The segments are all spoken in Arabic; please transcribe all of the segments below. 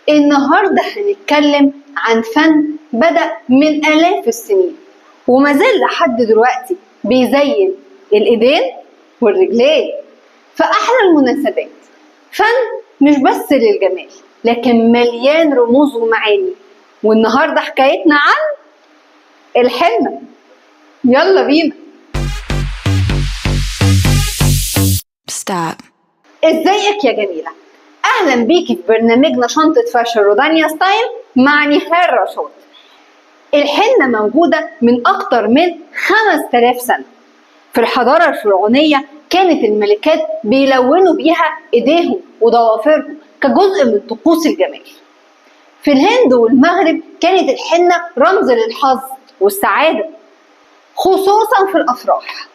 النهاردة هنتكلم عن فن بدأ من آلاف السنين وما زال لحد دلوقتي بيزين الإيدين والرجلين في أحلى المناسبات. فن مش بس للجمال لكن مليان رموز ومعاني، والنهاردة حكايتنا عن الحنة. يلا بينا. Stop. ازيك يا جميلة؟ أهلا بيكي في برنامجنا شنطة فاشن رودانيا ستايل مع نهال رشاد. الحنة موجودة من أكتر من 5000 سنة. في الحضارة الفرعونية كانت الملكات بيلونوا بيها إيديهم وضوافرهم كجزء من طقوس الجمال. في الهند والمغرب كانت الحنة رمز للحظ والسعادة خصوصا في الأفراح.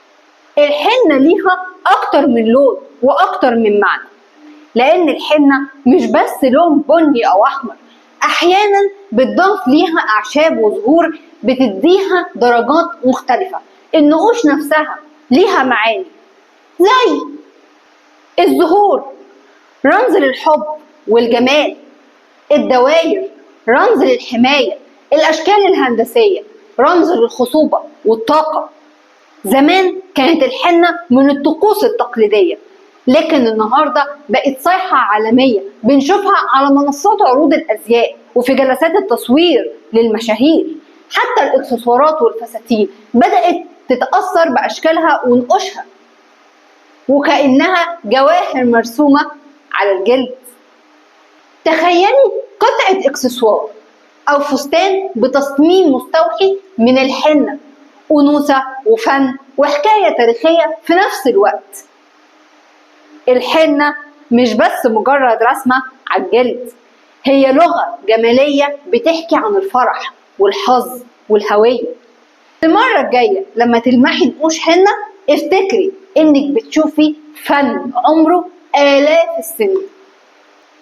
الحنة ليها أكتر من لون وأكتر من معنى، لأن الحنة مش بس لون بني أو أحمر، أحيانا بتضاف ليها أعشاب وزهور بتديها درجات مختلفة. النقوش نفسها ليها معاني زي الزهور رمز للحب والجمال، الدواير رمز للحماية، الأشكال الهندسية رمز للخصوبة والطاقة. زمان كانت الحنة من الطقوس التقليدية، لكن النهاردة بقت صيحة عالمية بنشوفها على منصات عروض الأزياء وفي جلسات التصوير للمشاهير. حتى الإكسسوارات والفساتين بدأت تتأثر بأشكالها ونقوشها وكأنها جواهر مرسومة على الجلد. تخيلي قطعة إكسسوار أو فستان بتصميم مستوحي من الحنة، أنوثة وفن وحكاية تاريخية في نفس الوقت. الحنة مش بس مجرد رسمة على الجلد، هي لغة جمالية بتحكي عن الفرح والحظ والهوية. المرة الجاية لما تلمحي نقوش حنة افتكري انك بتشوفي فن عمره آلاف السنين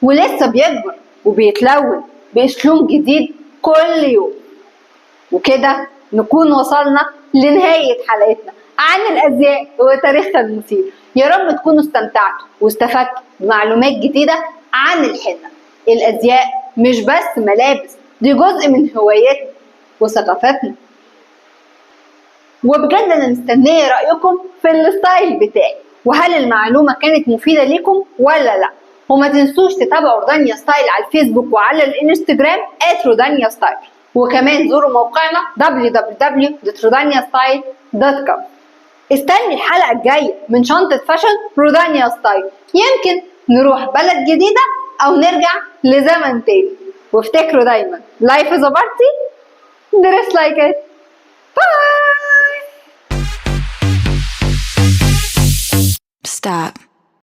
ولسه بيكبر وبيتلون بأسلوب جديد كل يوم. وكده نكون وصلنا لنهاية حلقتنا عن الأزياء وتاريخها المثير. يا رب تكونوا استمتعتوا واستفدتوا بمعلومات جديدة عن الحنة. الأزياء مش بس ملابس، دي جزء من هواياتنا وثقافتنا. وبجد أنا مستنية رأيكم في الستايل بتاعي، وهل المعلومة كانت مفيدة ليكم ولا لأ. وما تنسوش تتابعوا رودانيا ستايل على الفيسبوك وعلى الانستجرام @rodaniastyle، وكمان زوروا موقعنا www.rodaniastyle.com. استني الحلقة الجاية من شنطة فاشن رودانيا ستايل، يمكن نروح بلد جديدة أو نرجع لزمن تاني. وافتكروا دايما life is a party dress like it. Bye. Stop.